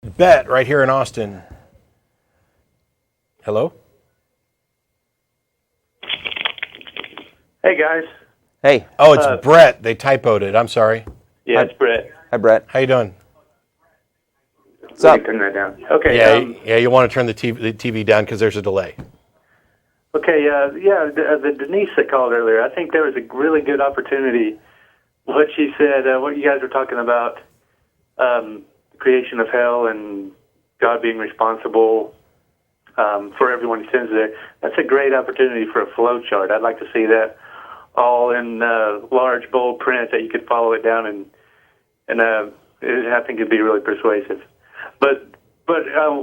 Bet right here in Austin. Hello? Hey, guys. Hey. Oh, it's Brett. They typoed it. I'm sorry. Yeah, it's Brett. Hi, Brett. How you doing? What's up? Turn that down. Okay. Yeah, you want to turn the TV down because there's a delay. Okay, the Denise that called earlier, I think there was a really good opportunity. What she said, what you guys were talking about, creation of hell and God being responsible for everyone's sins there. That's a great opportunity for a flow chart. I'd like to see that all in large, bold print that you could follow it down, and I think it'd be really persuasive. But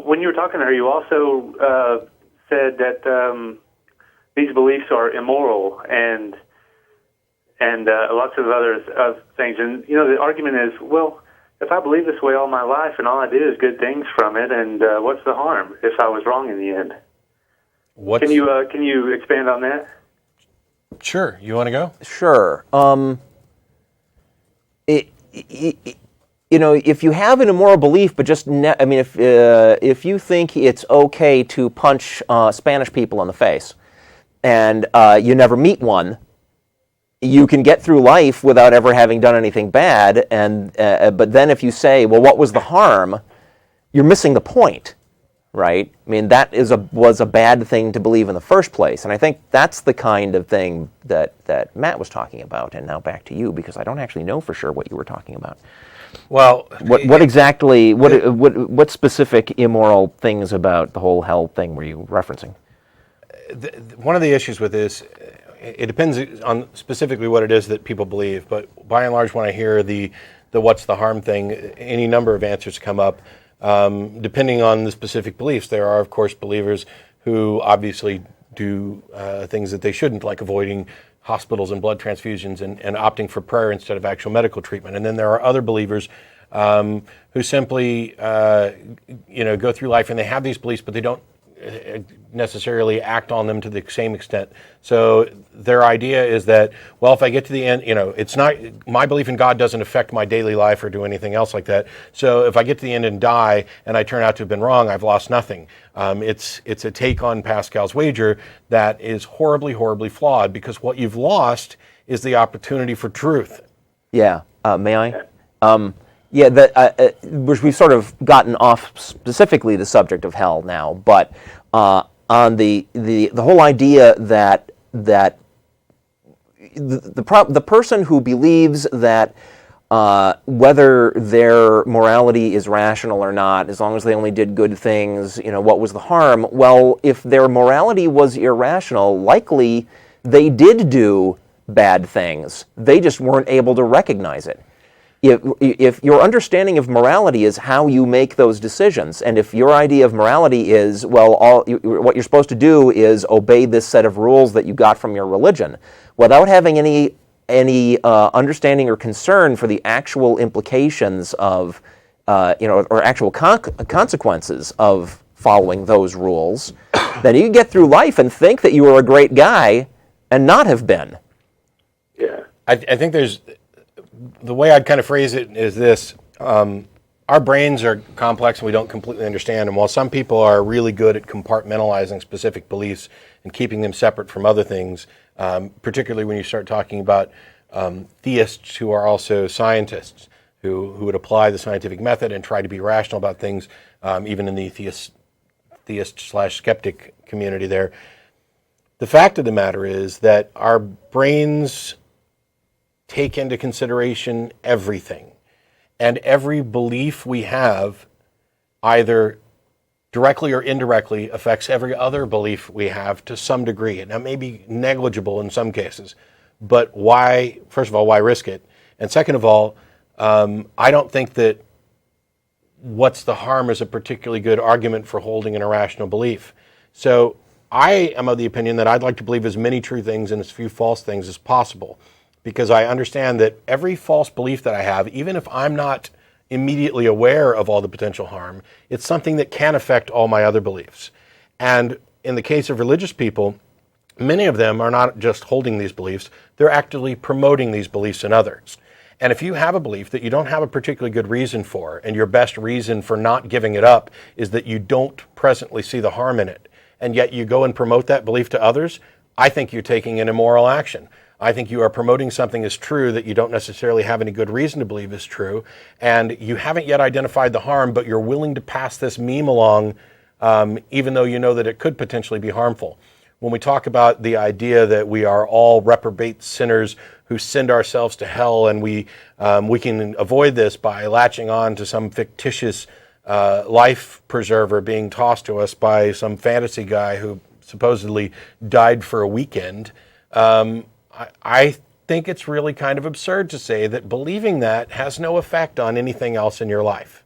when you were talking to her, you also said that these beliefs are immoral and lots of other things. And the argument is, well, if I believe this way all my life and all I do is good things from it, and what's the harm if I was wrong in the end? Can you expand on that? Sure. You want to go? Sure. If you have an immoral belief, but just if you think it's okay to punch Spanish people in the face, and you never meet one, you can get through life without ever having done anything bad. And but then if you say, well, what was the harm? You're missing the point, right? I mean, that was a bad thing to believe in the first place. And I think that's the kind of thing that Matt was talking about. And now back to you, because I don't actually know for sure what you were talking about. Well, what specific immoral things about the whole hell thing were you referencing? One of the issues with this, it depends on specifically what it is that people believe, but by and large, when I hear the what's the harm thing, any number of answers come up, depending on the specific beliefs. There are, of course, believers who obviously do things that they shouldn't, like avoiding hospitals and blood transfusions and opting for prayer instead of actual medical treatment. And then there are other believers who simply go through life and they have these beliefs, but they don't necessarily act on them to the same extent. So their idea is that, well, if I get to the end, it's not, my belief in God doesn't affect my daily life or do anything else like that. So if I get to the end and die and I turn out to have been wrong, I've lost nothing. It's a take on Pascal's wager that is horribly, horribly flawed, because what you've lost is the opportunity for truth. Yeah. May I? Which we've sort of gotten off specifically the subject of hell now, but on the whole idea that the person who believes that whether their morality is rational or not, as long as they only did good things, what was the harm? Well, if their morality was irrational, likely they did do bad things. They just weren't able to recognize it. If your understanding of morality is how you make those decisions, and if your idea of morality is, well, what you're supposed to do is obey this set of rules that you got from your religion, without having any understanding or concern for the actual implications of, or actual consequences of following those rules, then you can get through life and think that you were a great guy and not have been. Yeah. I think the way I'd kind of phrase it is this. Our brains are complex and we don't completely understand them. While some people are really good at compartmentalizing specific beliefs and keeping them separate from other things, particularly when you start talking about theists who are also scientists, who would apply the scientific method and try to be rational about things, even in the theist/skeptic community there. The fact of the matter is that our brains take into consideration everything. And every belief we have, either directly or indirectly, affects every other belief we have to some degree. And that may be negligible in some cases. But why, first of all, why risk it? And second of all, I don't think that what's the harm is a particularly good argument for holding an irrational belief. So I am of the opinion that I'd like to believe as many true things and as few false things as possible, because I understand that every false belief that I have, even if I'm not immediately aware of all the potential harm, it's something that can affect all my other beliefs. And in the case of religious people, many of them are not just holding these beliefs, they're actively promoting these beliefs in others. And if you have a belief that you don't have a particularly good reason for, and your best reason for not giving it up is that you don't presently see the harm in it, and yet you go and promote that belief to others, I think you're taking an immoral action. I think you are promoting something as true that you don't necessarily have any good reason to believe is true, and you haven't yet identified the harm, but you're willing to pass this meme along, even though you know that it could potentially be harmful. When we talk about the idea that we are all reprobate sinners who send ourselves to hell, and we can avoid this by latching on to some fictitious life preserver being tossed to us by some fantasy guy who supposedly died for a weekend, I think it's really kind of absurd to say that believing that has no effect on anything else in your life.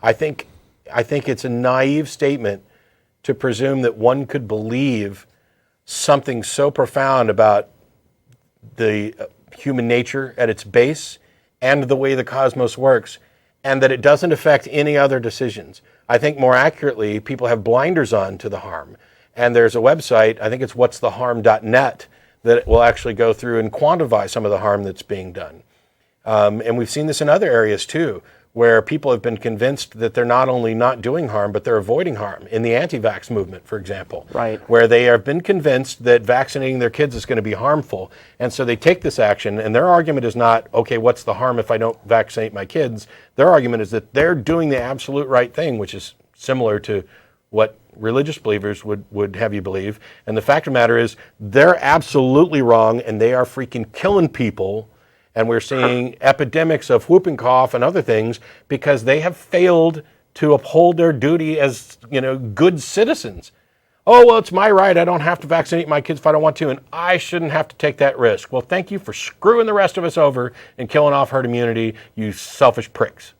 I think it's a naive statement to presume that one could believe something so profound about the human nature at its base and the way the cosmos works, and that it doesn't affect any other decisions. I think more accurately, people have blinders on to the harm. And there's a website, I think it's whatstheharm.net, that will actually go through and quantify some of the harm that's being done. And we've seen this in other areas too, where people have been convinced that they're not only not doing harm, but they're avoiding harm. In the anti-vax movement, for example, right, where they have been convinced that vaccinating their kids is going to be harmful. And so they take this action, and their argument is not, okay, what's the harm if I don't vaccinate my kids? Their argument is that they're doing the absolute right thing, which is similar to what religious believers would have you believe. And the fact of the matter is, they're absolutely wrong, and they are freaking killing people. And we're seeing epidemics of whooping cough and other things because they have failed to uphold their duty as, good citizens. Oh, well, it's my right. I don't have to vaccinate my kids if I don't want to, and I shouldn't have to take that risk. Well, thank you for screwing the rest of us over and killing off herd immunity, you selfish pricks.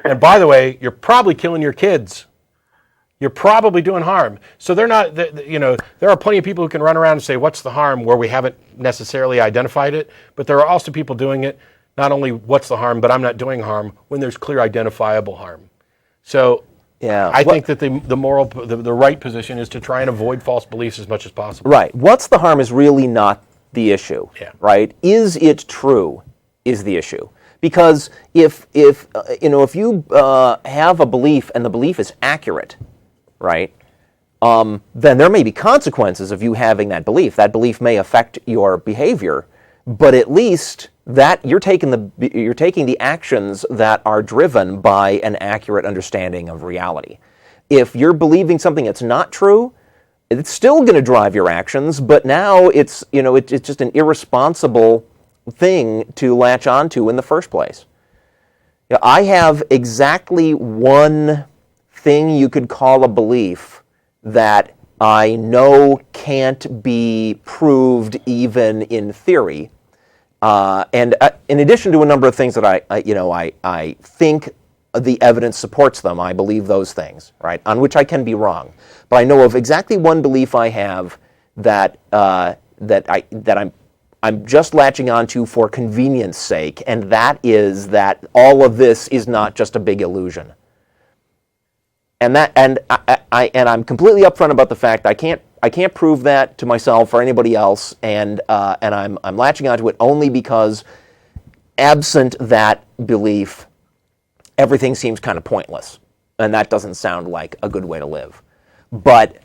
And by the way, you're probably killing your kids. You're probably doing harm. So they're not, there are plenty of people who can run around and say, what's the harm, where we haven't necessarily identified it. But there are also people doing it, not only what's the harm, but I'm not doing harm, when there's clear identifiable harm. So yeah, I think that the right position is to try and avoid false beliefs as much as possible. Right. What's the harm is really not the issue. Yeah. Right. Is it true is the issue. Because if you have a belief and the belief is accurate, right, then there may be consequences of you having that belief. That belief may affect your behavior, but at least that you're taking the actions that are driven by an accurate understanding of reality. If you're believing something that's not true, it's still going to drive your actions, but now it's just an irresponsible thing to latch onto in the first place. I have exactly one thing you could call a belief that I know can't be proved even in theory, and in addition to a number of things that I think the evidence supports them, I believe those things, right, on which I can be wrong. But I know of exactly one belief I have that I'm just latching onto for convenience sake, and that is that all of this is not just a big illusion. And I'm completely upfront about the fact I can't prove that to myself or anybody else, and I'm latching onto it only because, absent that belief, everything seems kind of pointless, and that doesn't sound like a good way to live. But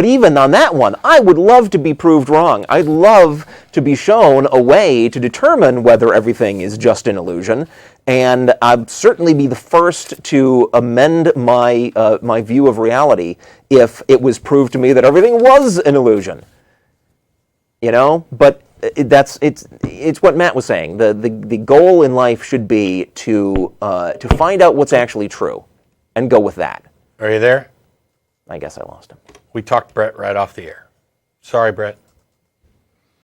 even on that one, I would love to be proved wrong. I'd love to be shown a way to determine whether everything is just an illusion, and I'd certainly be the first to amend my view of reality if it was proved to me that everything was an illusion. But it's what Matt was saying. The goal in life should be to find out what's actually true, and go with that. Are you there? I guess I lost him. We talked Brett right off the air. Sorry, Brett.